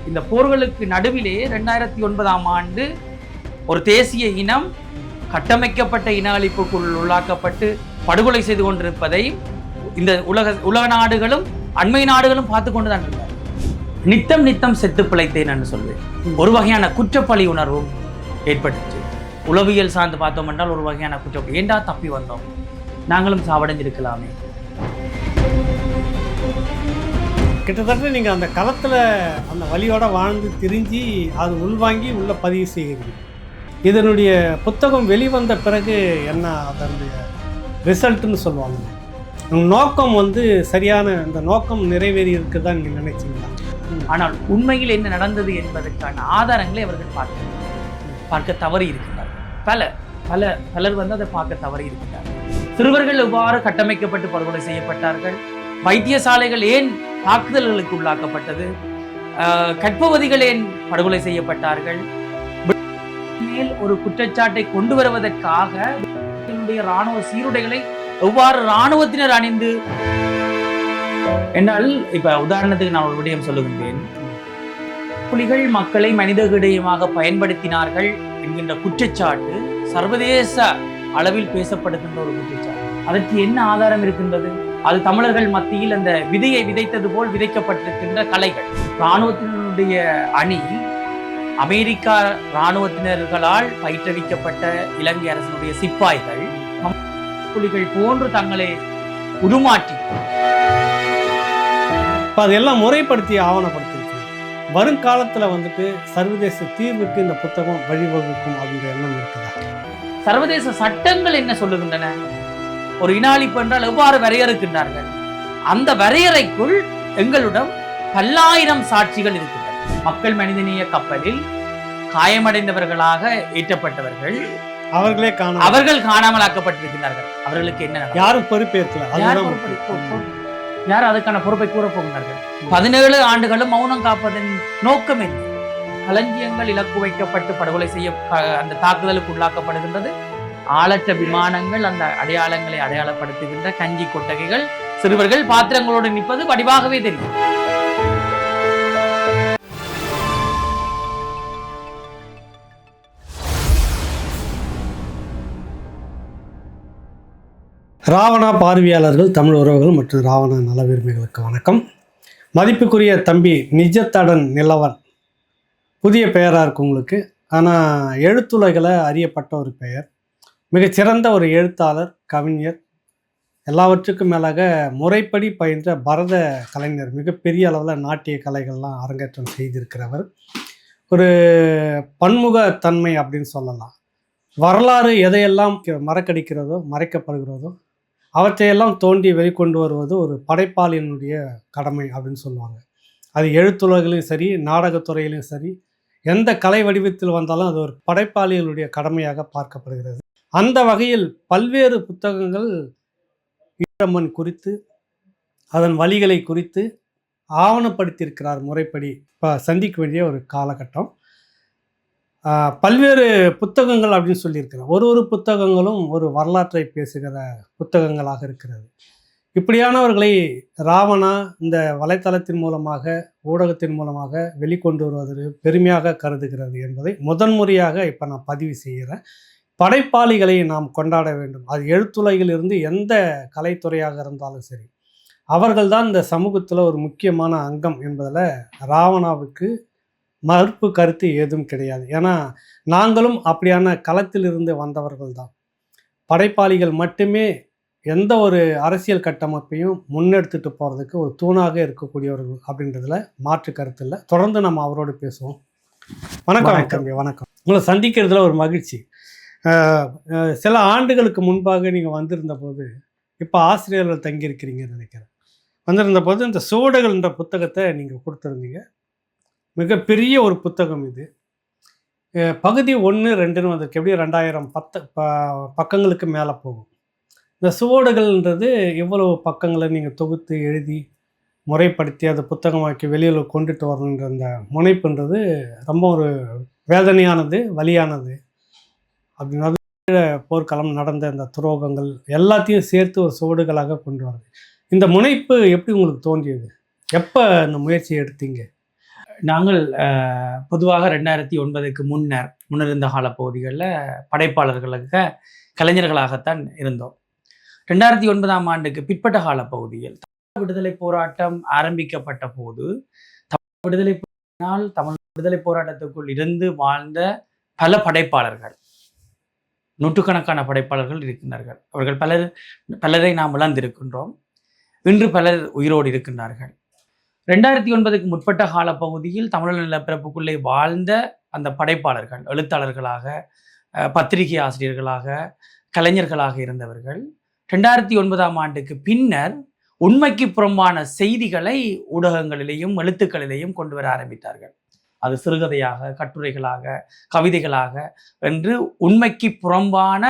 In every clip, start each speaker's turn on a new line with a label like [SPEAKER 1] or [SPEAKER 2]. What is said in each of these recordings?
[SPEAKER 1] இந்த போர்களுக்கு நடுவிலே 2009ஆம் ஆண்டு ஒரு தேசிய இனம் கட்டமைக்கப்பட்ட இன அழிப்புக்குள் உள்ளாக்கப்பட்டு படுகொலை செய்து கொண்டிருப்பதை இந்த உலக நாடுகளும் அண்மை நாடுகளும் பார்த்து கொண்டுதான் இருந்தார். நித்தம் செத்து பிழைத்தேன் என்று சொல்வேன். ஒரு வகையான குற்றப்பழி உணர்வும் ஏற்பட்டுச்சு. உளவியல் சார்ந்து பார்த்தோம் என்றால் ஒரு வகையான குற்றம், ஏண்டா தப்பி வந்தோம், நாங்களும் சாவடைஞ்சிருக்கலாமே.
[SPEAKER 2] கிட்டத்தட்ட நீங்கள் அந்த களத்தில் அந்த வழியோட வாழ்ந்து திரிஞ்சு அது உள்வாங்கி உள்ள பதிவு செய்கிறீங்க. இதனுடைய புத்தகம் வெளிவந்த பிறகு என்ன அதனுடைய ரிசல்ட்டுன்னு சொல்லுவாங்க. நோக்கம் சரியான அந்த நோக்கம் நிறைவேறி இருக்குதான் நீங்கள் நினைச்சீங்களா?
[SPEAKER 1] ஆனால் உண்மையில் என்ன நடந்தது என்பதற்கான ஆதாரங்களை அவர்கள் பார்க்க தவறி இருக்கின்றார். பலர் அதை பார்க்க தவறி இருக்கின்றார். சிறுவர்கள் எவ்வாறு கட்டமைக்கப்பட்டு படுகொலை செய்யப்பட்டார்கள், வைத்தியசாலைகள் ஏன் தாக்குதல்களுக்கு உள்ளாக்கப்பட்டது, கற்பவதிகள் ஏன் படுகொலை செய்யப்பட்டார்கள், மேல் ஒரு குற்றச்சாட்டை கொண்டு வருவதற்காக இராணுவ சீருடைகளை எவ்வாறு இராணுவத்தினர் அணிந்து, என்னால் இப்ப உதாரணத்துக்கு நான் ஒரு விடயம் சொல்லுகின்றேன். புலிகள் மக்களை மனித விடயமாக பயன்படுத்தினார்கள் என்கின்ற குற்றச்சாட்டு சர்வதேச அளவில் பேசப்படுகின்ற ஒரு குற்றச்சாட்டு. அதற்கு என்ன ஆதாரம் இருக்கின்றது? அது தமிழர்கள் மத்தியில் அந்த விதையை விதைத்தது போல் விதைக்கப்பட்டிருக்கின்ற கலைகள். இராணுவத்தினுடைய அணி அமெரிக்கா இராணுவத்தினர்களால் பயிற்றுவிக்கப்பட்ட இலங்கை அரசினுடைய சிப்பாய்கள் புலிகள் போன்று தங்களை உருமாற்றி
[SPEAKER 2] அதெல்லாம் முறைப்படுத்தி ஆவணப்படுத்திருக்கு. வருங்காலத்தில் சர்வதேச தீர்வுக்கு இந்த புத்தகம் வழிவகுக்கும் அப்படின்ற எண்ணம் இருக்குதா?
[SPEAKER 1] சர்வதேச சட்டங்கள் என்ன சொல்லுகின்றன? ஒரு இன அழிப்பு என்றால் எவ்வாறு வரையறுக்கின்றார்கள்? அந்த வரையறைக்குள் எங்களிடம் பல்லாயிரம் சாட்சிகள் இருக்கின்றன. மக்கள் மனிதநேய கப்பலில் காயமடைந்தவர்களாக ஏற்றப்பட்டவர்கள் அவர்கள் காணாமல் ஆக்கப்பட்டிருக்கிறார்கள். அவர்களுக்கு என்ன, யாரும் பொறுப்பேற்கல. யார் அதுக்கான பொறுப்பை கூறப் போகிறார்கள்? 17 ஆண்டுகளும் மௌனம் காப்பதன் நோக்கம் என்ன? களஞ்சியங்கள் இலக்கு வைக்கப்பட்டு படுகொலை செய்ய அந்த தாக்குதலுக்கு உள்ளாக்கப்படுகின்றது. ஆளற்ற விமானங்கள் அந்த அடையாளங்களை அடையாளப்படுத்துகின்ற கஞ்சி கொட்டகைகள், சிறுவர்கள் பாத்திரங்களோடு நிற்பது வடிவாகவே தெரியும்.
[SPEAKER 2] ராவணா பார்வையாளர்கள், தமிழ் உறவுகள் மற்றும் ராவணா நல விரும்பிகளுக்கு வணக்கம். மதிப்புக்குரிய தம்பி நிஜத்தடன் நிலவன், புதிய பெயராக இருக்கு உங்களுக்கு. ஆனால் எழுத்துலகில் அறியப்பட்ட ஒரு பெயர். மிகச்சிறந்த ஒரு எழுத்தாளர், கவிஞர், எல்லாவற்றுக்கும் மேலாக முறைப்படி பயின்ற பரத கலைஞர். மிகப்பெரிய அளவில் நாட்டிய கலைகள்லாம் அரங்கேற்றம் செய்திருக்கிறவர். ஒரு பன்முகத்தன்மை அப்படின்னு சொல்லலாம். வரலாறு எதையெல்லாம் மறக்கடிக்கிறதோ மறைக்கப்படுகிறதோ அவற்றையெல்லாம் தோண்டி வெளிக்கொண்டு வருவது ஒரு படைப்பாளியினுடைய கடமை அப்படின்னு சொல்லுவாங்க. அது எழுத்துலகிலும் சரி, நாடகத்துறையிலும் சரி, எந்த கலை வடிவத்தில் வந்தாலும் அது ஒரு படைப்பாளிகளுடைய கடமையாக பார்க்கப்படுகிறது. அந்த வகையில் பல்வேறு புத்தகங்கள் ஈழமண் குறித்து, அதன் வழிகளை குறித்து ஆவணப்படுத்தியிருக்கிறார் முறைப்படி. இப்போ சந்திக்க வேண்டிய ஒரு காலகட்டம். பல்வேறு புத்தகங்கள் அப்படின்னு சொல்லியிருக்கிறேன். ஒரு புத்தகங்களும் ஒரு வரலாற்றை பேசுகிற புத்தகங்களாக இருக்கிறது. இப்படியானவர்களை ராவணா இந்த வலைத்தளத்தின் மூலமாக, ஊடகத்தின் மூலமாக வெளிக்கொண்டு வருவது பெருமையாக கருதுகிறது என்பதை முதன்முறையாக இப்போ நான் பதிவு செய்கிறேன். படைப்பாளிகளை நாம் கொண்டாட வேண்டும். அது எழுத்துலகிலிருந்து எந்த கலைத்துறையாக இருந்தாலும் சரி, அவர்கள்தான் இந்த சமூகத்தில் ஒரு முக்கியமான அங்கம் என்பதில் ராவணாவுக்கு மறுப்பு கருத்து ஏதும் கிடையாது. ஏன்னா நாங்களும் அப்படியான களத்திலிருந்து வந்தவர்கள் தான். படைப்பாளிகள் மட்டுமே எந்த ஒரு அரசியல் கட்டமைப்பையும் முன்னெடுத்துட்டு போகிறதுக்கு ஒரு தூணாக இருக்கக்கூடியவர்கள் அப்படின்றதுல மாற்று கருத்து இல்லை. தொடர்ந்து நம்ம அவரோடு பேசுவோம். வணக்கம் தம்பி. வணக்கம். உங்களை சந்திக்கிறதுல ஒரு மகிழ்ச்சி. சில ஆண்டுகளுக்கு முன்பாக நீங்கள் வந்திருந்த போது, இப்போ ஆசிரியர்கள் தங்கியிருக்கிறீங்கன்னு நினைக்கிறேன், வந்திருந்த போது இந்த சுவடுகள் என்ற புத்தகத்தை நீங்கள் கொடுத்துருந்தீங்க. மிகப்பெரிய ஒரு புத்தகம் இது. பகுதி 1, 2ன்னு வந்திருக்கு. எப்படியும் 2010 பக்கங்களுக்கு மேலே போகும். இந்த சுவடுகள்ன்றது இவ்வளவு பக்கங்களை நீங்கள் தொகுத்து எழுதி முறைப்படுத்தி அதை புத்தகமாக்கி வெளியில் கொண்டுட்டு வரணுன்ற அந்த முனைப்புன்றது ரொம்ப ஒரு வேதனையானது, வலியானது. அப்படின்னா போர்க்களம் நடந்த இந்த துரோகங்கள் எல்லாத்தையும் சேர்த்து ஒரு சுவடுகளாக கொண்டு வரது. இந்த முனைப்பு எப்படி உங்களுக்கு தோன்றியது? எப்போ இந்த முயற்சியை எடுத்தீங்க?
[SPEAKER 1] நாங்கள் பொதுவாக 2009க்கு முன்னர் இருந்த காலப்பகுதிகளில் படைப்பாளர்களுக்கு கலைஞர்களாகத்தான் இருந்தோம். 2009ஆம் ஆண்டுக்கு பிற்பட்ட காலப்பகுதியில் தமிழ் விடுதலை போராட்டம் ஆரம்பிக்கப்பட்ட போது தமிழ் விடுதலை போராட்டத்துக்குள் இருந்து வாழ்ந்த பல படைப்பாளர்கள், நூற்றுக்கணக்கான படைப்பாளர்கள் இருக்கின்றார்கள். அவர்கள் பலரை நாம் இழந்திருக்கின்றோம். இன்று பலர் உயிரோடு இருக்கின்றார்கள். 2009க்கு முற்பட்ட காலப்பகுதியில் தமிழ் நிலப்பரப்புக்குள்ளே வாழ்ந்த அந்த படைப்பாளர்கள், எழுத்தாளர்களாக, பத்திரிகை ஆசிரியர்களாக, கலைஞர்களாக இருந்தவர்கள் 2009ஆம் ஆண்டுக்கு பின்னர் உண்மைக்கு புறம்பான செய்திகளை ஊடகங்களிலேயும் எழுத்துக்களிலேயும் கொண்டு வர ஆரம்பித்தார்கள். அது சிறுகதையாக, கட்டுரைகளாக, கவிதைகளாக என்று உண்மைக்கு புறம்பான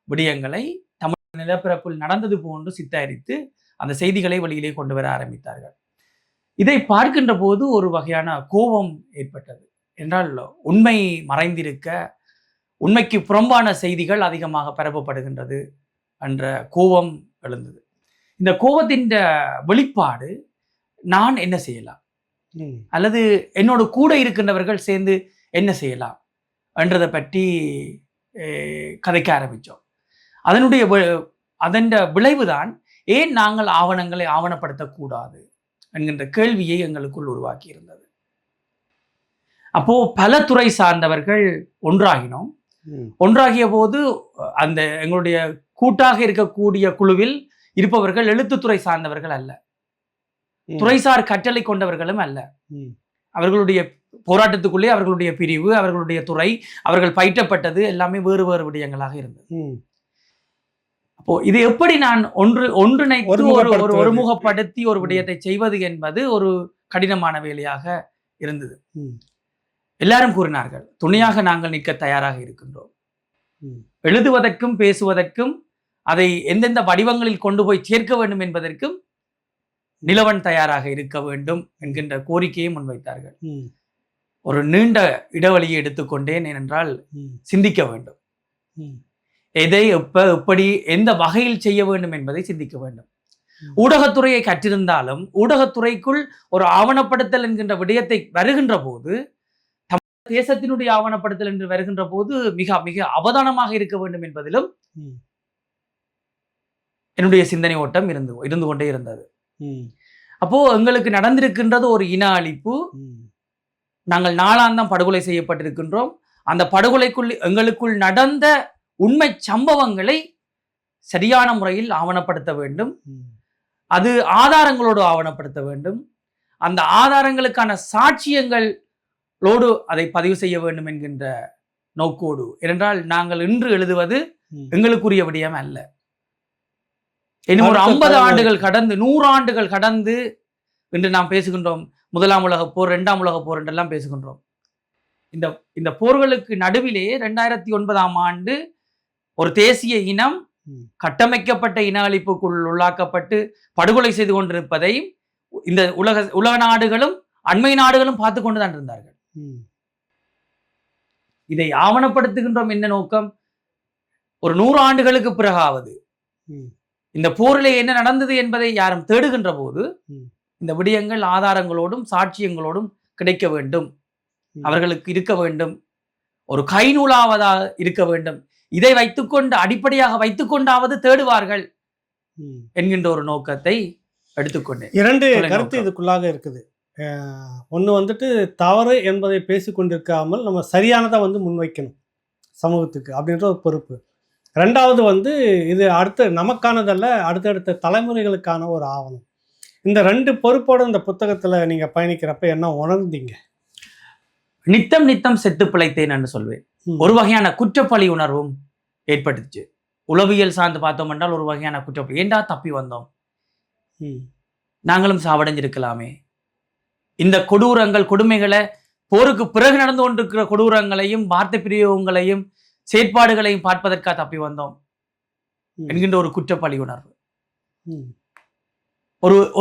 [SPEAKER 1] விடயங்களை தமிழ் நிலப்பரப்பில் நடந்தது போன்று சித்தரித்து அந்த செய்திகளை வெளியிலே கொண்டு வர ஆரம்பித்தார்கள். இதை பார்க்கின்ற போது ஒரு வகையான கோபம் ஏற்பட்டது. என்றால் உண்மை மறைந்திருக்க, உண்மைக்கு புறம்பான செய்திகள் அதிகமாக பரப்பப்படுகின்றது என்ற கோபம் எழுந்தது. இந்த கோபத்தின் வெளிப்பாடு நான் என்ன செய்யலாம், அல்லது என்னோட கூட இருக்கின்றவர்கள் சேர்ந்து என்ன செய்யலாம் என்றதை பற்றி கதைக்க ஆரம்பித்தோம். அதன் விளைவுதான் ஏன் நாங்கள் ஆவணங்களை ஆவணப்படுத்தக்கூடாது என்கின்ற கேள்வியை எங்களுக்குள் உருவாக்கி இருந்தது. அப்போ பல துறை சார்ந்தவர்கள் ஒன்றாகினோம். ஒன்றாகிய போது அந்த எங்களுடைய கூட்டாக இருக்கக்கூடிய குழுவில் இருப்பவர்கள் எழுத்துத்துறை சார்ந்தவர்கள் அல்ல, துறைசார் கற்றலை கொண்டவர்களும் அல்ல. அவர்களுடைய போராட்டத்துக்குள்ளே அவர்களுடைய பிரிவு, அவர்களுடைய துறை, அவர்கள் பயிற்றப்பட்டது எல்லாமே வேறு வேறு விடயங்களாக இருந்தது. அப்போ இது எப்படி நான் ஒன்றிணைத்து ஒருமுகப்படுத்தி ஒரு விடயத்தை செய்வது என்பது ஒரு கடினமான வேலையாக இருந்தது. எல்லாரும் கூறினார்கள், துணையாக நாங்கள் நிற்க தயாராக இருக்கின்றோம். எழுதுவதற்கும் பேசுவதற்கும் அதை எந்தெந்த வடிவங்களில் கொண்டு போய் சேர்க்க வேண்டும் என்பதற்கும் நிலவன் தயாராக இருக்க வேண்டும் என்கின்ற கோரிக்கையை முன்வைத்தார்கள். ஒரு நீண்ட இடைவெளியை எடுத்துக்கொண்டேன். ஏனென்றால் சிந்திக்க வேண்டும், எதை எப்படி எந்த வகையில் செய்ய வேண்டும் என்பதை சிந்திக்க வேண்டும். ஊடகத்துறையை கற்றிருந்தாலும் ஊடகத்துறைக்குள் ஒரு ஆவணப்படுத்தல் என்கின்ற விடயத்தை வருகின்ற போது, தமிழ் தேசத்தினுடைய ஆவணப்படுத்தல் என்று வருகின்ற போது மிக மிக அவதானமாக இருக்க வேண்டும் என்பதிலும் என்னுடைய சிந்தனை ஓட்டம் இருந்து கொண்டே இருந்தது. அப்போ எங்களுக்கு நடந்திருக்கின்றது ஒரு இன அழிப்பு. நாங்கள் நாளாந்தம் படுகொலை செய்யப்பட்டிருக்கின்றோம். அந்த படுகொலைக்குள் எங்களுக்குள் நடந்த உண்மை சம்பவங்களை சரியான முறையில் ஆவணப்படுத்த வேண்டும். அது ஆதாரங்களோடு ஆவணப்படுத்த வேண்டும். அந்த ஆதாரங்களுக்கான சாட்சியங்களோடு அதை பதிவு செய்ய வேண்டும் என்கின்ற நோக்கோடு. ஏனென்றால் நாங்கள் இன்று எழுதுவது எங்களுக்குரிய விடயம் அல்ல. இன்னும் ஒரு 50 ஆண்டுகள் கடந்து 100 ஆண்டுகள் கடந்து இன்று நாம் பேசுகின்றோம். 1ஆம் உலகப் போர், 2ஆம் உலகப் போர் என்றெல்லாம் பேசுகின்றோம். இந்த போர்களுக்கு நடுவிலே 2009ஆம் ஆண்டு ஒரு தேசிய இனம் கட்டமைக்கப்பட்ட இன அழிப்புக்குள் உள்ளாக்கப்பட்டு படுகொலை செய்து கொண்டிருப்பதையும் இந்த உலக நாடுகளும் அண்மை நாடுகளும் பார்த்து கொண்டுதான் இருந்தார்கள். இதை ஆவணப்படுத்துகின்றோம். என்ன நோக்கம்? ஒரு 100 ஆண்டுகளுக்கு பிறகாவது இந்த போரிலே என்ன நடந்தது என்பதை யாரும் தேடுகின்ற போது இந்த விடயங்கள் ஆதாரங்களோடும் சாட்சியங்களோடும் கிடைக்க வேண்டும், அவர்களுக்கு இருக்க வேண்டும், ஒரு கைநூலாவதாக இருக்க வேண்டும். இதை வைத்துக்கொண்டு அடிப்படையாக வைத்துக்கொண்டாவது தேடுவார்கள் என்கின்ற ஒரு நோக்கத்தை எடுத்துக்கொண்டேன்.
[SPEAKER 2] 2 கருத்து இதுக்குள்ளாக இருக்குது. ஒன்று தவறு என்பதை பேசிக்கொண்டிருக்காமல் நம்ம சரியானதை முன்வைக்கணும் சமூகத்துக்கு அப்படின்ற ஒரு பொறுப்பு. 2வது இது அடுத்த நமக்கானதல்ல, அடுத்தடுத்த தலைமுறைகளுக்கான ஒரு ஆவணம். இந்த 2 பொறுப்போடு இந்த புத்தகத்தில் நீங்கள் பயணிக்கிறப்ப என்ன உணர்ந்தீங்க?
[SPEAKER 1] நித்தம் செத்து பிழைத்தேன் என்று சொல்வேன். ஒரு வகையான குற்றப்பழி உணர்வும் ஏற்பட்டுச்சு. உளவியல் சார்ந்து பார்த்தோம் என்றால் ஒரு வகையான குற்றப்பழி. ஏண்டா தப்பி வந்தோம், நாங்களும் சாவடைஞ்சிருக்கலாமே. இந்த கொடூரங்கள், கொடுமைகளை, போருக்கு பிறகு நடந்து கொண்டிருக்கிற கொடூரங்களையும் வார்த்தை பிரயோகங்களையும் செயற்பாடுகளையும் பார்ப்பதற்காக தப்பி வந்தோம் என்கின்ற ஒரு குற்றப்பழி உணர்வு,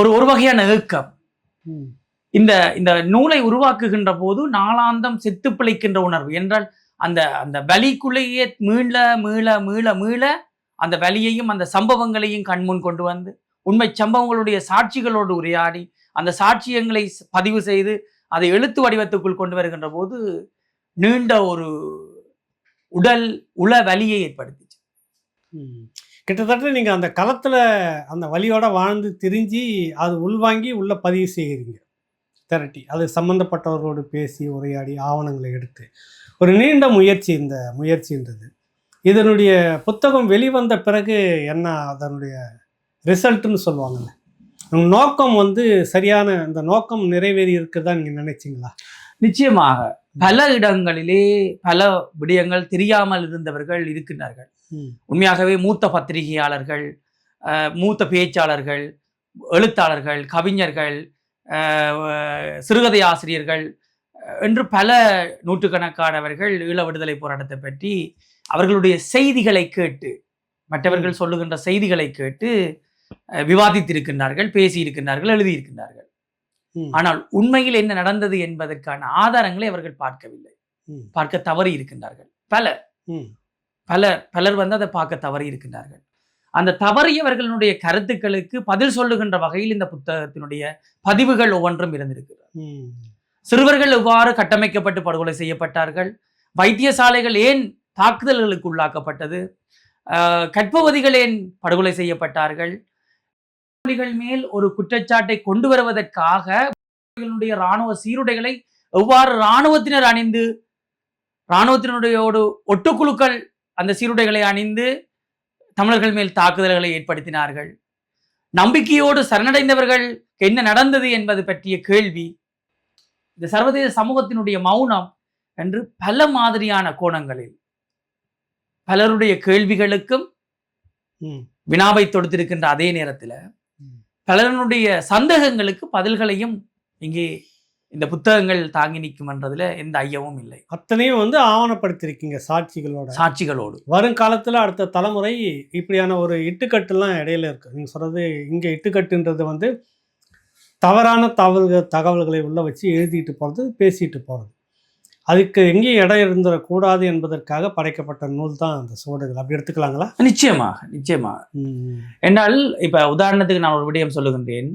[SPEAKER 1] ஒரு வகையான ஏக்கம். இந்த நூலை உருவாக்குகின்ற போது நாளாந்தம் செத்து பிழைக்கின்ற உணர்வு என்றால் அந்த வலிக்குள்ளேயே மீள மீள மீள மீள அந்த வலியையும் அந்த சம்பவங்களையும் கண்முன் கொண்டு வந்து உண்மை சம்பவங்களுடைய சாட்சிகளோடு உரையாடி அந்த சாட்சியங்களை பதிவு செய்து அதை எழுத்து வடிவத்துக்குள் கொண்டு வருகின்ற போது நீண்ட ஒரு உள வலியை ஏற்படுத்திச்சு.
[SPEAKER 2] கிட்டத்தட்ட நீங்கள் அந்த களத்தில் அந்த வலியோட வாழ்ந்து திரிஞ்சு அது உள்வாங்கி உள்ள பதிவு செய்கிறீங்க திரட்டி, அது சம்மந்தப்பட்டவர்களோடு பேசி உரையாடி ஆவணங்களை எடுத்து ஒரு நீண்ட முயற்சி இந்த முயற்சின்றது. இதனுடைய புத்தகம் வெளிவந்த பிறகு என்ன அதனுடைய ரிசல்ட்டுன்னு சொல்லுவாங்கல்ல, நோக்கம் சரியான அந்த நோக்கம் நிறைவேறி இருக்குதா நீங்கள் நினைச்சிங்களா?
[SPEAKER 1] நிச்சயமாக பல இடங்களிலே பல விடயங்கள் தெரியாமல் இருந்தவர்கள் இருக்கின்றார்கள். உண்மையாகவே மூத்த பத்திரிகையாளர்கள், மூத்த பேச்சாளர்கள், எழுத்தாளர்கள், கவிஞர்கள், சிறுகதை ஆசிரியர்கள் என்று பல நூற்றுக்கணக்கானவர்கள் ஈழ விடுதலை போராட்டத்தை பற்றி அவர்களுடைய செய்திகளை கேட்டு, மற்றவர்கள் சொல்லுகின்ற செய்திகளை கேட்டு விவாதித்திருக்கின்றார்கள், பேசியிருக்கின்றார்கள், எழுதியிருக்கின்றார்கள். ஆனால் உண்மையில் என்ன நடந்தது என்பதற்கான ஆதாரங்களை அவர்கள் பார்க்கவில்லை, பார்க்க தவறி இருக்கின்றார்கள். பலர் அதை பார்க்க தவறி இருக்கின்றார்கள். அந்த தவறியவர்களுடைய கருத்துக்களுக்கு பதில் சொல்லுகின்ற வகையில் இந்த புத்தகத்தினுடைய பதிவுகள் ஒவ்வொன்றும் இருந்திருக்கிறது. சிறுவர்கள் எவ்வாறு கட்டமைக்கப்பட்டு படுகொலை செய்யப்பட்டார்கள், வைத்தியசாலைகள் ஏன் தாக்குதல்களுக்கு உள்ளாக்கப்பட்டது, கற்பவதிகள் ஏன் படுகொலை செய்யப்பட்டார்கள், மேல் ஒரு குற்றச்சாட்டை கொண்டு வருவதற்காக இராணுவ சீருடைகளை எவ்வாறு இராணுவத்தினர் அணிந்து, இராணுவத்தினரோடு ஒட்டுக்குழுக்கள் அந்த சீருடைகளை அணிந்து தமிழர்கள் மேல் தாக்குதல்களை ஏற்படுத்தினார்கள், நம்பிக்கையோடு சரணடைந்தவர்கள் என்ன நடந்தது என்பது பற்றிய கேள்வி, இந்த சர்வதேச சமூகத்தினுடைய மௌனம் என்று பல மாதிரியான கோணங்களில் பலருடைய கேள்விகளுக்கும் வினாவை தொடுத்திருக்கின்ற அதே நேரத்தில் பலருடைய சந்தேகங்களுக்கு பதில்களையும் இங்கே இந்த புத்தகங்கள் தாங்கி நிற்கும் என்றதுல எந்த ஐயமும் இல்லை.
[SPEAKER 2] அத்தனையும் ஆவணப்படுத்திருக்கீங்க சாட்சிகளோடு. வருங்காலத்தில் அடுத்த தலைமுறை இப்படியான ஒரு இட்டுக்கட்டுலாம் இடையில இருக்கு. நீங்கள் சொல்றது இங்கே இட்டுக்கட்டுன்றது தவறான தகவல்களை உள்ள வச்சு எழுதிட்டு போகிறது, பேசிட்டு போகிறது. அதுக்கு எங்கேயும் இடம் இருந்துடக்கூடாது என்பதற்காக படைக்கப்பட்ட நூல் தான் அந்த சுவடுகள். அப்படி எடுத்துக்கலாங்களா?
[SPEAKER 1] நிச்சயமாக. என்றால் இப்ப உதாரணத்துக்கு நான் ஒரு விடயம் சொல்லுகின்றேன்.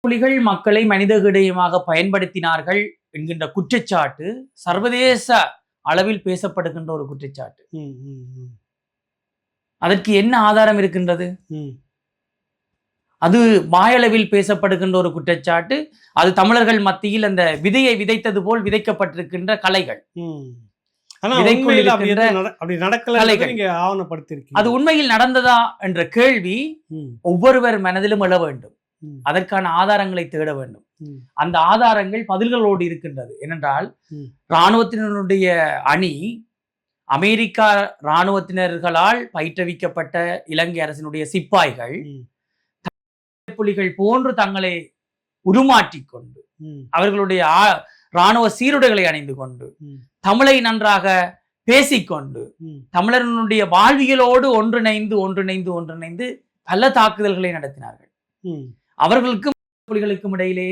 [SPEAKER 1] புலிகள் மக்களை மனித விடயமாக பயன்படுத்தினார்கள் என்கின்ற குற்றச்சாட்டு சர்வதேச அளவில் பேசப்படுகின்ற ஒரு குற்றச்சாட்டு. அதற்கு என்ன ஆதாரம் இருக்கின்றது? அது மாயளவில் பேசப்படுகின்ற ஒரு குற்றச்சாட்டு. அது தமிழர்கள் மத்தியில் அந்த விதையை விதைத்தது போல் விதைக்கப்பட்டிருக்கின்ற கலைகள். அது உண்மையில் நடந்ததா என்ற கேள்வி ஒவ்வொருவர் மனதிலும் எழ வேண்டும். அதற்கான ஆதாரங்களை தேட வேண்டும். அந்த ஆதாரங்கள் பதில்களோடு இருக்கின்றது. ஏனென்றால் இராணுவத்தினருடைய அணி அமெரிக்கா இராணுவத்தினர்களால் பயிற்றுவிக்கப்பட்ட இலங்கை அரசினுடைய சிப்பாய்கள் புலிகள் போன்று தங்களை உருமாற்றிக் கொண்டு அவர்களுடைய இராணுவ சீருடைகளை அணிந்து கொண்டு தமிழை நன்றாக பேசிக்கொண்டு தமிழர்களுடைய வாழ்வியலோடு ஒன்றிணைந்து பல தாக்குதல்களை நடத்தினார்கள். அவர்களுக்கும் புலிகளுக்கும் இடையிலே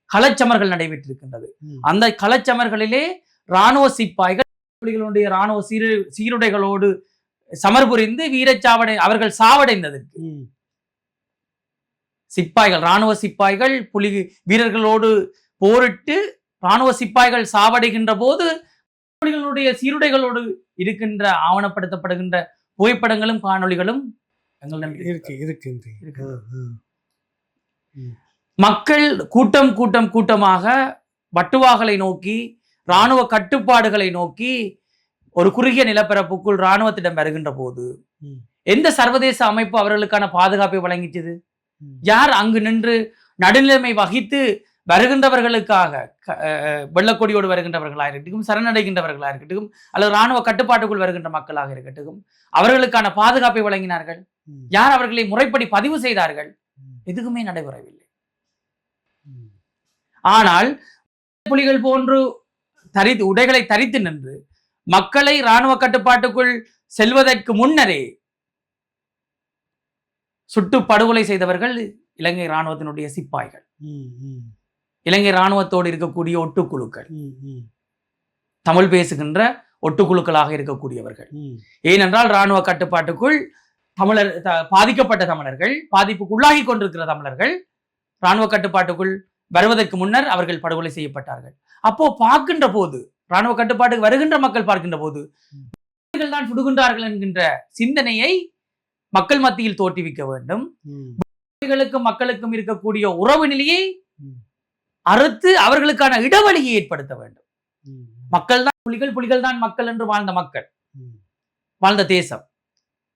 [SPEAKER 1] களச்சமர்கள் நடைபெற்றிருக்கின்றது. அந்த களச்சமர்களிலே இராணுவ சிப்பாய்கள் புலிகளுடைய இராணுவ சீருடைகளோடு சமர்புரிந்து வீரச்சாவடை அவர்கள் சாவடைந்ததற்கு சிப்பாய்கள் இராணுவ சிப்பாய்கள் புலி வீரர்களோடு போரிட்டு இராணுவ சிப்பாய்கள் சாவடைகின்ற போது புலிகளுடைய சீருடைகளோடு இருக்கின்ற ஆவணப்படுத்தப்படுகின்ற புகைப்படங்களும் காணொளிகளும் மக்கள் கூட்டமாக வட்டுவாகலை நோக்கி இராணுவ கட்டுப்பாடுகளை நோக்கி ஒரு குறுகிய நிலப்பரப்புக்குள் இராணுவத்திடம் வருகின்ற போது எந்த சர்வதேச அமைப்பு அவர்களுக்கான பாதுகாப்பை வழங்கிச்சது? யார் அங்கு நின்று நடுநிலைமை வகித்து வருகின்றவர்களுக்காக வெள்ளக்கொடியோடு வருகின்றவர்களாக இருக்கட்டும், சரணடைகின்றவர்களாக இருக்கட்டும், அல்லது இராணுவ கட்டுப்பாட்டுக்குள் வருகின்ற மக்களாக இருக்கட்டும், அவர்களுக்கான பாதுகாப்பை வழங்கினார்கள்? யார் அவர்களை முறைப்படி பதிவு செய்தார்கள்? எதுவுமே நடைபெறவில்லை. ஆனால் புலிகள் போன்று உடைகளை தரித்து நின்று மக்களை இராணுவ கட்டுப்பாட்டுக்குள் செல்வதற்கு முன்னரே சுட்டு படுகொலை செய்தவர்கள் இலங்கை இராணுவத்தினுடைய சிப்பாய்கள், இலங்கை இராணுவத்தோடு இருக்கக்கூடிய ஒட்டுக்குழுக்கள், தமிழ் பேசுகின்ற ஒட்டுக்குழுக்களாக இருக்கக்கூடியவர்கள். ஏனென்றால் இராணுவ கட்டுப்பாட்டுக்குள் பாதிக்கப்பட்ட தமிழர்கள், பாதிப்புக்கு உள்ளாகி கொண்டிருக்கிற தமிழர்கள் இராணுவ கட்டுப்பாட்டுக்குள் வருவதற்கு முன்னர் அவர்கள் படுகொலை செய்யப்பட்டார்கள். அப்போ பார்க்கின்ற போது, இராணுவ கட்டுப்பாட்டுக்கு வருகின்ற மக்கள் பார்க்கின்ற போது தான் சுடுகின்றார்கள் என்கின்ற சிந்தனையை மக்கள் மத்தியில் தோற்றுவிக்க வேண்டும். மக்களுக்கும் இருக்கக்கூடிய உறவு நிலையை அறுத்து அவர்களுக்கான இடைவெளியை ஏற்படுத்த வேண்டும். மக்கள் தான் புலிகள், புலிகள் தான் மக்கள் என்று வாழ்ந்த மக்கள், வாழ்ந்த தேசம்.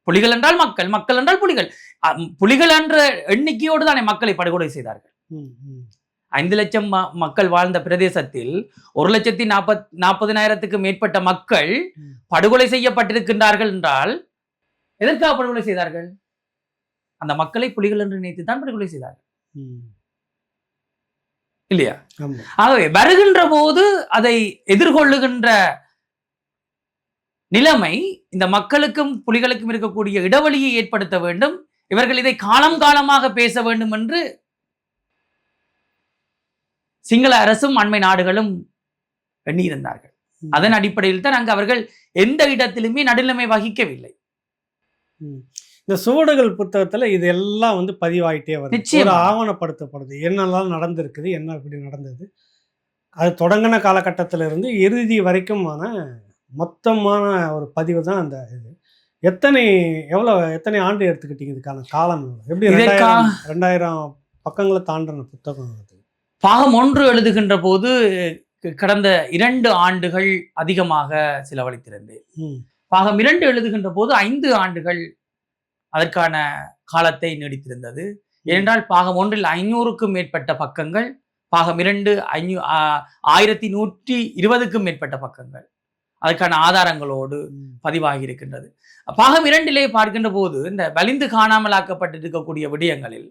[SPEAKER 1] புலிகள் என்றால் மக்கள், மக்கள் என்றால் புலிகள். புலிகள் என்ற எண்ணிக்கையோடு தானே மக்களை படுகொலை செய்தார்கள். 5 லட்சம் மக்கள் வாழ்ந்த பிரதேசத்தில் 1,40,000த்துக்கு மேற்பட்ட மக்கள் படுகொலை செய்யப்பட்டிருக்கின்றார்கள் என்றால் எதற்காக படுகொலை செய்தார்கள்? அந்த மக்களை புலிகள் என்று நினைத்து தான் படுகொலை செய்தார்கள், இல்லையா? ஆகவே வருகின்ற போது அதை எதிர்கொள்ளுகின்ற நிலைமை இந்த மக்களுக்கும் புலிகளுக்கும் இருக்கக்கூடிய இடைவெளியை ஏற்படுத்த வேண்டும். இவர்கள் இதை காலம் காலமாக பேச வேண்டும் என்று சிங்கள அரசும் அண்மை நாடுகளும் எண்ணியிருந்தார்கள். அதன் அடிப்படையில் தான் அங்கு அவர்கள் எந்த இடத்திலுமே நடுநிலைமை வகிக்கவில்லை.
[SPEAKER 2] இந்த சுவடுகள் புத்தகத்துல இதெல்லாம் பதிவாயிட்டே வருது, ஆவணப்படுத்தப்படுது. என்னெல்லாம் நடந்திருக்குது, என்ன இப்படி நடந்தது, அது தொடங்கின காலகட்டத்திலிருந்து இறுதி வரைக்குமான மொத்தமான ஒரு பதிவு தான் அந்த இது. எத்தனை ஆண்டு எடுத்துக்கிட்டீங்க இதுக்கான காலம்? எப்படி 2000 பக்கங்களை தாண்டின புத்தகம் அது?
[SPEAKER 1] பாகம் 1 எழுதுகின்ற போது கடந்த 2 ஆண்டுகள் அதிகமாக செலவழித்திருந்தேன். பாகம் 2 எழுதுகின்ற போது 5 ஆண்டுகள் அதற்கான காலத்தை நீடித்திருந்தது. ஏனென்றால் பாகம் 1 500க்கும் மேற்பட்ட பக்கங்கள், பாகம் 2 1120க்கும் மேற்பட்ட பக்கங்கள் அதற்கான ஆதாரங்களோடு பதிவாகி இருக்கின்றது. பாகம் 2 பார்க்கின்ற போது இந்த வலிந்து காணாமலாக்கப்பட்டிருக்கக்கூடிய விடயங்களில்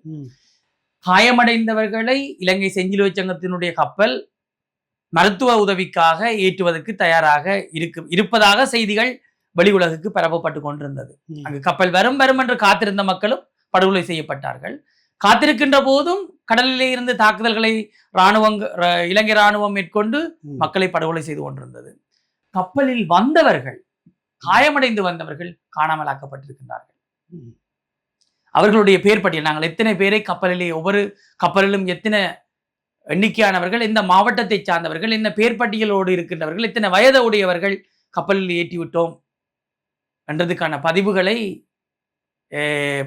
[SPEAKER 1] காயமடைந்தவர்களை இலங்கை செஞ்சிலுவை சங்கத்தினுடைய கப்பல் மருத்துவ உதவிக்காக ஏற்றுவதற்கு தயாராக இருப்பதாக செய்திகள் வெளி உலகுக்கு பரப்பப்பட்டு கொண்டிருந்தது. அங்கு கப்பல் வரும் என்று காத்திருந்த மக்களும் படுகொலை செய்யப்பட்டார்கள். காத்திருக்கின்ற போதும் கடலிலே இருந்து தாக்குதல்களை இலங்கை இராணுவம் மேற்கொண்டு மக்களை படுகொலை செய்து கொண்டிருந்தது. கப்பலில் வந்தவர்கள், காயமடைந்து வந்தவர்கள் காணாமலாக்கப்பட்டிருக்கின்றார்கள். அவர்களுடைய பேர் பட்டியல், நாங்கள் எத்தனை பேரை கப்பலிலே, ஒவ்வொரு கப்பலிலும் எத்தனை எண்ணிக்கையானவர்கள், எந்த மாவட்டத்தை சார்ந்தவர்கள், என்ன பேர் பட்டியலோடு இருக்கின்றவர்கள், எத்தனை வயது உடையவர்கள் கப்பலில் ஏற்றிவிட்டோம் என்றதுக்கான பதிவுகளை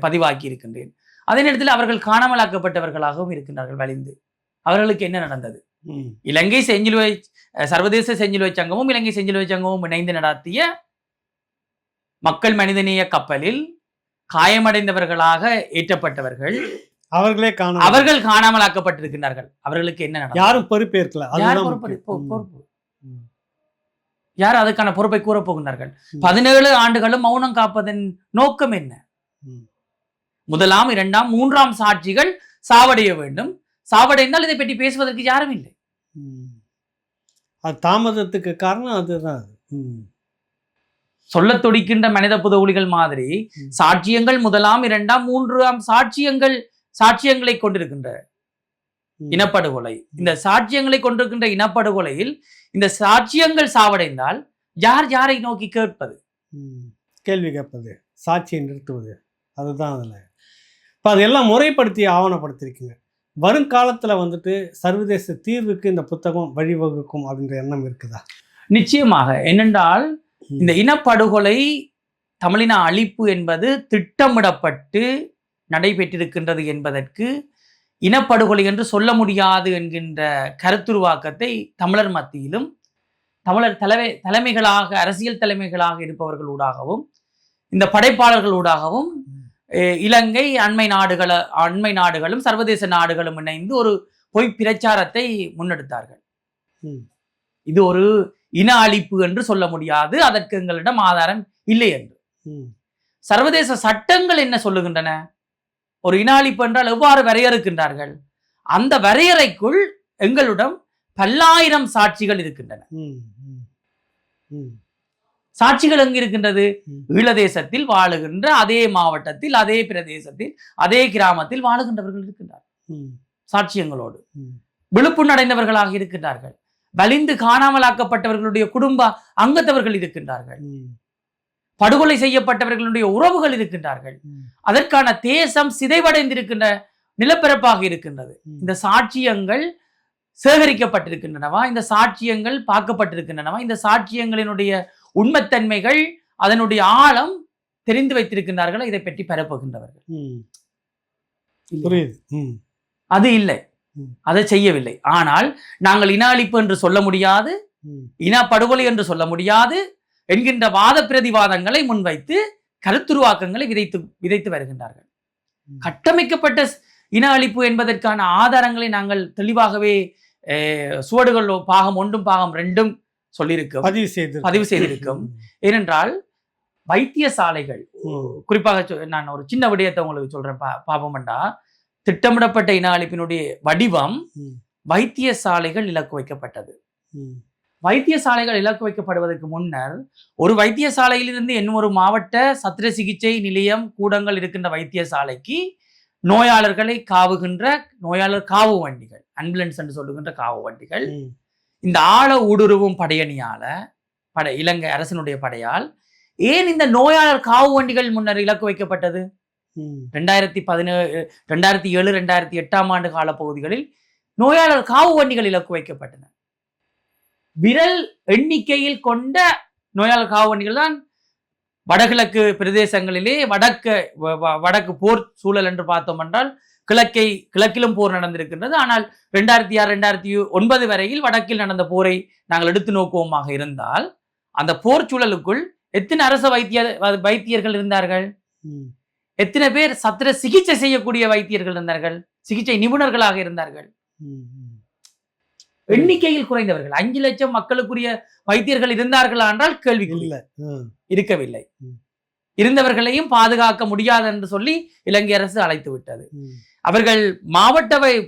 [SPEAKER 1] பதிவாக்கி இருக்கின்றேன். அதே நேரத்தில் அவர்கள் காணாமலாக்கப்பட்டவர்களாகவும் இருக்கின்றார்கள் வலிந்து. அவர்களுக்கு என்ன நடந்தது? இலங்கை செஞ்சிலுவை சர்வதேச செஞ்சிலுவை சங்கமும் இலங்கை செஞ்சிலுவை சங்கமும் இணைந்து நடத்திய மக்கள் மனிதநேய கப்பலில் காயமடைந்தவர்களாக ஏற்றப்பட்டவர்கள் அவர்கள் காணாமலாக்கப்பட்டிருக்கிறார்கள். அவர்களுக்கு என்ன நடந்தது? யாரும் பொறுப்பேற்கல. யார் அதுக்கான பொறுப்பை கூறப் போகின்றார்கள்? 17 ஆண்டுகளும் மௌனம் காப்பதன் நோக்கம் என்ன? 1ஆம் 2ஆம் 3ஆம் சாட்சிகள் சாவடைய வேண்டும். சாவடைந்தால் இதை பற்றி பேசுவதற்கு யாரும் இல்லை. அது தாமதத்துக்கு காரணம் அதுதான். சொல்ல துடிக்கின்ற மனித புதவுளிகள் மாதிரி சாட்சியங்கள் 1ஆம் 2ஆம் 3ஆம் சாட்சியங்களை கொண்டிருக்கின்ற இனப்படுகொலை, இந்த சாட்சியங்களை கொண்டிருக்கின்ற இனப்படுகொலையில் இந்த சாட்சியங்கள் சாவடைந்தால் யார் யாரை நோக்கி கேட்பது? கேள்வி கேட்பது, சாட்சியை நிறுத்துவது, அதுதான் அதில். இப்போ அதெல்லாம் முறைப்படுத்தி ஆவணப்படுத்திருக்கீங்க. வருங்காலத்தில் சர்வதேச தீர்வுக்கு இந்த புத்தகம் வழிவகுக்கும் அப்படின்ற எண்ணம் இருக்குதா? நிச்சயமாக. என்னென்றால் இந்த இனப்படுகொலை, தமிழின அழிப்பு என்பது திட்டமிடப்பட்டு நடைபெற்றிருக்கின்றது என்பதற்கு இனப்படுகொலை என்று சொல்ல முடியாது என்கின்ற கருத்துருவாக்கத்தை தமிழர் மத்தியிலும், தமிழர் தலைமைகளாக, அரசியல் தலைமைகளாக இருப்பவர்களூடாகவும், இந்த படைப்பாளர்களூடாகவும் இலங்கை அண்மை நாடுகளும் சர்வதேச நாடுகளும் இணைந்து ஒரு பொய் பிரச்சாரத்தை முன்னெடுத்தார்கள். இது ஒரு இன அழிப்பு என்று சொல்ல முடியாது, அதற்கு எங்களிடம் ஆதாரம் இல்லை என்று. சர்வதேச சட்டங்கள் என்ன சொல்லுகின்றன? ஒரு இன அழிப்பு என்றால் எவ்வாறு வரையறுக்கின்றார்கள்? அந்த வரையறைக்குள் எங்களிடம் பல்லாயிரம் சாட்சிகள் இருக்கின்றன. சாட்சிகள் எங்கு இருக்கின்றது? ஈழதேசத்தில் வாழுகின்ற அதே மாவட்டத்தில், அதே பிரதேசத்தில், அதே கிராமத்தில் வாழுகின்றவர்கள் இருக்கின்றார்கள் சாட்சியங்களோடு. விழுப்புண் அடைந்தவர்களாக இருக்கின்றார்கள். வலிந்து காணாமலாக்கப்பட்டவர்களுடைய குடும்ப அங்கத்தவர்கள் இருக்கின்றார்கள். படுகொலை செய்யப்பட்டவர்களுடைய உறவுகள் இருக்கின்றார்கள். அதற்கான தேசம் சிதைவடைந்திருக்கின்ற நிலப்பரப்பாக இருக்கின்றது. இந்த சாட்சியங்கள் சேகரிக்கப்பட்டிருக்கின்றனவா, இந்த சாட்சியங்கள் பார்க்கப்பட்டிருக்கின்றனவா, இந்த சாட்சியங்களினுடைய உண்மைத்தன்மைகள் அதனுடைய ஆழம் தெரிந்து வைத்திருக்கின்றார்களா, இதை பற்றி பரப்புகின்றவர்கள்.
[SPEAKER 2] புரியுது.
[SPEAKER 1] அது இல்லை, அதை செய்யவில்லை. ஆனால் நாங்கள் இன அழிப்பு என்று சொல்ல முடியாது, இனப்படுகொலை என்று சொல்ல முடியாது என்கின்ற வாத பிரதிவாதங்களை முன்வைத்து கருத்துருவாக்கங்களை விதைத்து வருகின்றார்கள். கட்டமைக்கப்பட்ட இன அழிப்பு என்பதற்கான ஆதாரங்களை நாங்கள் தெளிவாகவே சுவடுகள் பாகம் 1 பாகம் 2 சொல்லியிருக்கோம், பதிவு செய்திருக்கோம். ஏனென்றால் வைத்தியசாலைகள், குறிப்பாக நான் ஒரு சின்ன விடயத்தை உங்களுக்கு சொல்றேன், பாபமண்டா. திட்டமிடப்பட்ட இன அழிப்பினுடைய வடிவம் வைத்தியசாலைகள் இலக்கு வைக்கப்பட்டது. வைத்தியசாலைகள் இலக்கு வைக்கப்படுவதற்கு முன்னர் ஒரு வைத்தியசாலையிலிருந்து இன்னொரு மாவட்ட சத்திர சிகிச்சை நிலையம் கூடங்கள் இருக்கின்ற வைத்தியசாலைக்கு நோயாளர்களை காவுகின்ற நோயாளர் காவு வண்டிகள், ஆம்புலன்ஸ் என்று சொல்லுகின்ற காவு வண்டிகள், இந்த ஆழ ஊடுருவும் படையணியால இலங்கை அரசினுடைய படையால் ஏன் இந்த நோயாளர் காவு வண்டிகள் முன்னர் இலக்கு வைக்கப்பட்டது? 2017, 2008 ஆண்டு கால பகுதிகளில் நோயாளர் காவு வண்டிகள் இலக்கு வைக்கப்பட்டன. விரல் எண்ணிக்கையில் கொண்ட நோயாளர் காவு வண்டிகள் தான் வடகிழக்கு பிரதேசங்களிலே வடக்கு போர் சூழல் என்று பார்த்தோம் என்றால் கிழக்கிலும் போர் நடந்திருக்கின்றது. ஆனால் 2006, 2009 வரையில் வடக்கில் நடந்த போரை நாங்கள் எடுத்து நோக்குவோமாக இருந்தால் அந்த போர் சூழலுக்குள் எத்தனை அரச வைத்தியர்கள் இருந்தார்கள்? எத்தனை பேர் சத்திர சிகிச்சை செய்யக்கூடிய வைத்தியர்கள் இருந்தார்கள்? சிகிச்சை நிபுணர்களாக இருந்தார்கள். எண்ணிக்கையில் குறைந்தவர்கள். 5 லட்சம் மக்களுக்குரிய வைத்தியர்கள் இருந்தார்களா என்றால் கேள்வி இருக்கவில்லை. இருந்தவர்களையும் பாதுகாக்க முடியாது என்று சொல்லி இலங்கை அரசு அழைத்து விட்டது. அவர்கள்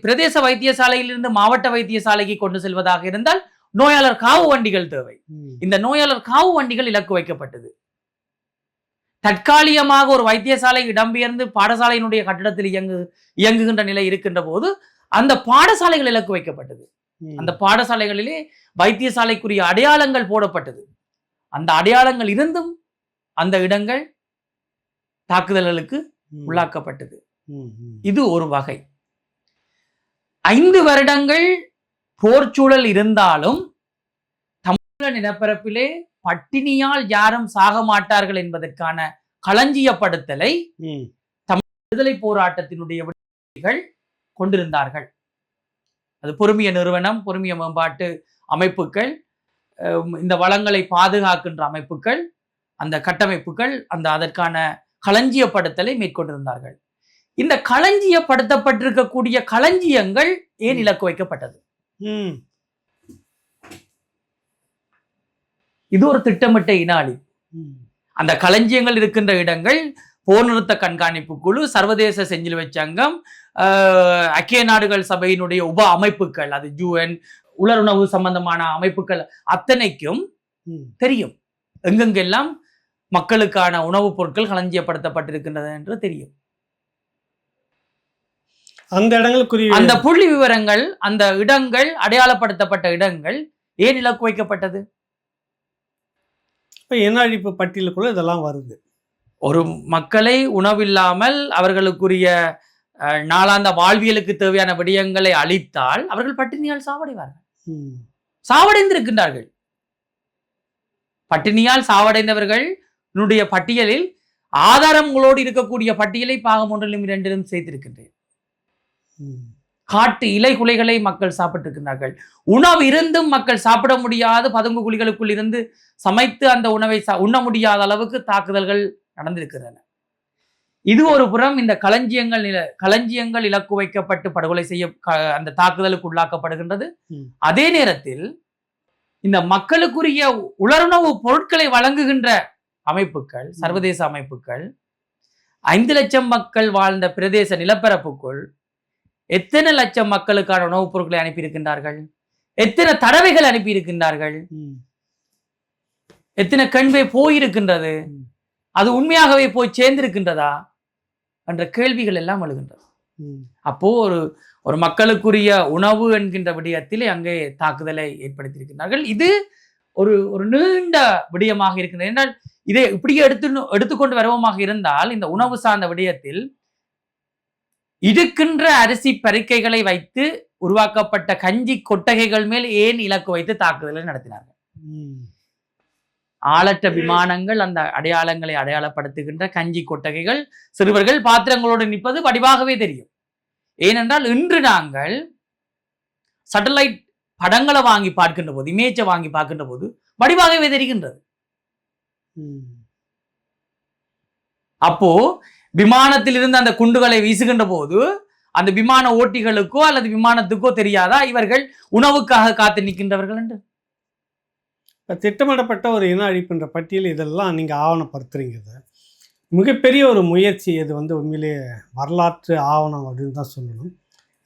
[SPEAKER 1] பிரதேச வைத்தியசாலையிலிருந்து மாவட்ட வைத்தியசாலைக்கு கொண்டு செல்வதாக இருந்தால் நோயாளர் காவு வண்டிகள் தேவை. இந்த நோயாளர் காவு வண்டிகள் இலக்கு வைக்கப்பட்டது. தற்காலிகமாக ஒரு வைத்தியசாலை இடம்பெயர்ந்து பாடசாலையினுடைய கட்டிடத்தில் இயங்குகின்ற நிலை இருக்கின்ற போது அந்த பாடசாலைகள் இலக்கு வைக்கப்பட்டது. அந்த பாடசாலைகளிலே வைத்தியசாலைக்குரிய அடையாளங்கள் போடப்பட்டது. அந்த அடையாளங்கள் இருந்தும் அந்த இடங்கள் தாக்குதல்களுக்கு உள்ளாக்கப்பட்டது. இது ஒரு வகை. 5 வருடங்கள் போர்ச்சூழல் இருந்தாலும் தமிழக நிலப்பரப்பிலே பட்டினியால் யாரும் சாக மாட்டார்கள் என்பதற்கான களஞ்சியப்படுத்தலை தமிழ் விடுதலை போராட்டத்தினுடைய விடுதலைகள் கொண்டிருந்தார்கள். அது பொறுமிய நிறுவனம், பொறுமிய மேம்பாட்டு அமைப்புகள், இந்த வளங்களை பாதுகாக்கின்ற அமைப்புகள், அந்த கட்டமைப்புகள் அதற்கான களஞ்சியப்படுத்தலை மேற்கொண்டிருந்தார்கள். இந்த களஞ்சியப்படுத்தப்பட்டிருக்கக்கூடிய களஞ்சியங்கள் ஏன் இலக்கு வைக்கப்பட்டது? இது ஒரு திட்டமிட்ட இன அழிப்பு. அந்த களஞ்சியங்கள் இருக்கின்ற இடங்கள் போர் நிறுத்த கண்காணிப்பு குழு, சர்வதேச செஞ்சிலுவை சங்கம், ஐக்கிய நாடுகள் சபையினுடைய உப அமைப்புகள், அது UN, உலருணவு சம்பந்தமான அமைப்புகள் அத்தனைக்கும் தெரியும் எங்கெங்கெல்லாம் மக்களுக்கான உணவுப் பொருட்கள் களஞ்சியப்படுத்தப்பட்டிருக்கின்றது என்று தெரியும்.
[SPEAKER 2] அந்த இடங்களுக்குரிய
[SPEAKER 1] அந்த புள்ளி விவரங்கள், அந்த இடங்கள், அடையாளப்படுத்தப்பட்ட இடங்கள் ஏன் இலக்கு வைக்கப்பட்டது?
[SPEAKER 2] இன அழிப்பு பட்டியலுக்குள்ள இதெல்லாம் வருது.
[SPEAKER 1] ஒரு மக்களை உணவில்லாமல் அவர்களுக்குரிய நாளாந்த வாழ்வியலுக்கு தேவையான விடயங்களை அளித்தால் அவர்கள் பட்டினியால் சாவடைவார்கள். சாவடைந்திருக்கின்றார்கள். பட்டினியால் சாவடைந்தவர்கள் பட்டியலில் ஆதாரங்களோடு இருக்கக்கூடிய பட்டியலை பாகம் 1, 2 செய்திருக்கின்றேன். காட்டு இலை குலைகளை மக்கள் சாப்பிட்டிருக்கிறார்கள். உணவு இருந்தும் மக்கள் சாப்பிட முடியாது பதுங்கு குழிகளுக்குள் இருந்து சமைத்து அந்த உணவை உண்ண முடியாத அளவுக்கு தாக்குதல்கள் நடந்திருக்கின்றன. இது ஒரு புறம். இந்த களஞ்சியங்கள் இலக்கு வைக்கப்பட்டு படுகொலை செய்ய அந்த தாக்குதலுக்கு உள்ளாக்கப்படுகின்றது. அதே நேரத்தில் இந்த மக்களுக்குரிய உலருணவு பொருட்களை வழங்குகின்ற அமைப்புகள், சர்வதேச அமைப்புகள் 5 லட்சம் மக்கள் வாழ்ந்த பிரதேச நிலப்பரப்புக்குள் எத்தனை லட்சம் மக்களுக்கான உணவுப் பொருட்களை அனுப்பியிருக்கின்றார்கள்? எத்தனை தடவைகள் அனுப்பியிருக்கின்றார்கள்? எத்தனை கண்வே போயிருக்கின்றது? அது உண்மையாகவே போய் சேர்ந்திருக்கின்றதா என்ற கேள்விகள் எல்லாம் எழுகின்றது. அப்போ ஒரு மக்களுக்குரிய உணவு என்கின்ற விடயத்தில் அங்கே தாக்குதலை ஏற்படுத்தியிருக்கிறார்கள். இது ஒரு நீண்ட விடயமாக இருக்கின்றது. என்றால் இதை இப்படியே எடுத்துக்கொண்டு வருவமாக இருந்தால் இந்த உணவு சார்ந்த விடயத்தில் இருக்கின்ற அரிசி பறிக்கைகளை வைத்து உருவாக்கப்பட்ட கஞ்சி கொட்டகைகள் மேல் ஏன் இலக்கு வைத்து தாக்குதலை நடத்தினார்கள்? ஆளற்ற விமானங்கள், அந்த அடையாளங்களை அடையாளப்படுத்துகின்ற கஞ்சி கொட்டகைகள், சிறுவர்கள் பாத்திரங்களோடு நிற்பது வடிவாகவே தெரியும். ஏனென்றால் இன்று நாங்கள் சேட்டலைட் படங்களை வாங்கி பார்க்கின்ற போது, இமேஜை வாங்கி பார்க்கின்ற போது வடிவாகவே தெரிகின்றது. அப்போ விமானத்தில் இருந்து அந்த குண்டுகளை வீசுகின்ற போது அந்த விமான ஓட்டிகளுக்கோ அல்லது விமானத்துக்கோ தெரியாதா இவர்கள் உணவுக்காக காத்து நிற்கின்றவர்கள் என்று?
[SPEAKER 2] திட்டமிடப்பட்ட ஒரு இன அழிப்புன்ற பட்டியல் இதெல்லாம் நீங்கள் ஆவணப்படுத்துறீங்க. இது மிகப்பெரிய ஒரு முயற்சி. இது உண்மையிலேயே வரலாற்று ஆவணம் அப்படின்னு தான் சொல்லணும்.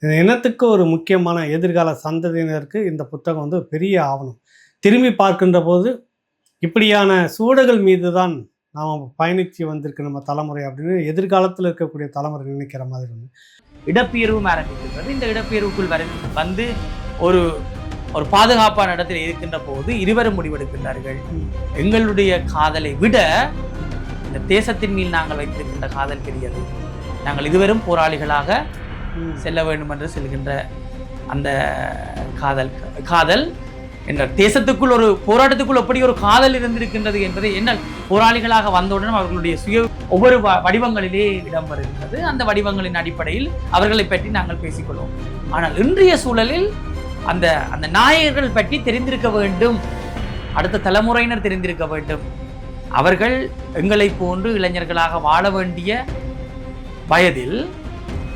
[SPEAKER 2] இந்த இனத்துக்கு ஒரு முக்கியமான எதிர்கால சந்ததியினருக்கு இந்த புத்தகம் ஒரு பெரிய ஆவணம். திரும்பி பார்க்கின்ற போது இப்படியான சூழல்கள் மீது தான் நாம் பயணித்து வந்திருக்கு நம்ம தலைமுறை அப்படின்னு எதிர்காலத்தில் இருக்கக்கூடிய தலைமுறை நினைக்கிற மாதிரி ஒன்று.
[SPEAKER 1] இடப்பெயர்வும் ஆரம்பிக்கின்றது. இந்த இடப்பெயர்வுக்குள் வந்து ஒரு ஒரு பாதுகாப்பான இடத்தில் இருக்கின்ற போது இருவரும் முடிவெடுக்கின்றார்கள், எங்களுடைய காதலை விட இந்த தேசத்தின் மீது நாங்கள் வைத்திருக்கின்ற காதல் பெரியது, நாங்கள் இருவரும் போராளிகளாக செல்ல வேண்டும் என்று செல்கின்ற அந்த காதல் என்ற தேசத்துக்குள் ஒரு போராட்டத்துக்குள் எப்படி ஒரு காதல் இருந்திருக்கின்றது என்பதை என்ன போராளிகளாக வந்தவுடன் அவர்களுடைய ஒவ்வொரு வடிவங்களிலே இடம் வருகின்றது. அந்த வடிவங்களின் அடிப்படையில் அவர்களை பற்றி நாங்கள் பேசிக்கொள்வோம். ஆனால் இன்றைய சூழலில் அந்த அந்த நாயகர்கள் பற்றி தெரிந்திருக்க வேண்டும், அடுத்த தலைமுறையினர் தெரிந்திருக்க வேண்டும். அவர்கள் எங்களை போன்று இளைஞர்களாக வாழ வேண்டிய வயதில்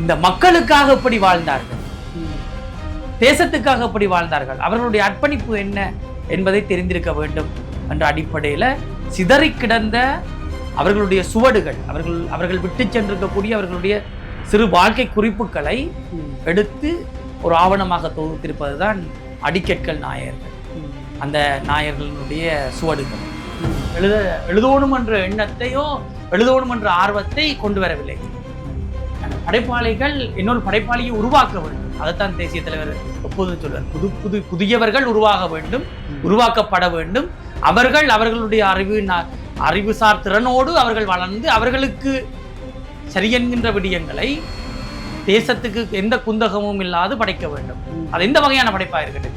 [SPEAKER 1] இந்த மக்களுக்காக எப்படி வாழ்ந்தார்கள், தேசத்துக்காக எப்படி வாழ்ந்தார்கள், அவர்களுடைய அர்ப்பணிப்பு என்ன என்பதை தெரிந்திருக்க வேண்டும் என்ற அடிப்படையில் சிதறி கிடந்த அவர்களுடைய சுவடுகள், அவர்கள் விட்டு சென்றிருக்கக்கூடிய அவர்களுடைய சிறு வாழ்க்கை குறிப்புகளை எடுத்து ஒரு ஆவணமாக தொகுத்திருப்பது தான் அடிக்கற்கள் நாயகர்கள். அந்த நாயகர்களுடைய சுவடுகள் எழுதோணும் என்ற எண்ணத்தையோ எழுதோணும் என்ற ஆர்வத்தை கொண்டு வரவில்லை. படைப்பாளிகள் இன்னொரு படைப்பாளியை உருவாக்க வேண்டும். அதைத்தான் தேசிய தலைவர் எப்போதும் சொல்வார், புதியவர்கள் உருவாக வேண்டும், உருவாக்கப்பட வேண்டும். அவர்களுடைய அறிவுசார் திறனோடு அவர்கள் வளர்ந்து அவர்களுக்கு சரியென்கின்ற விடயங்களை தேசத்துக்கு எந்த குந்தகமும் இல்லாது படைக்க வேண்டும். அது எந்த வகையான படைப்பாக இருக்கட்டும்.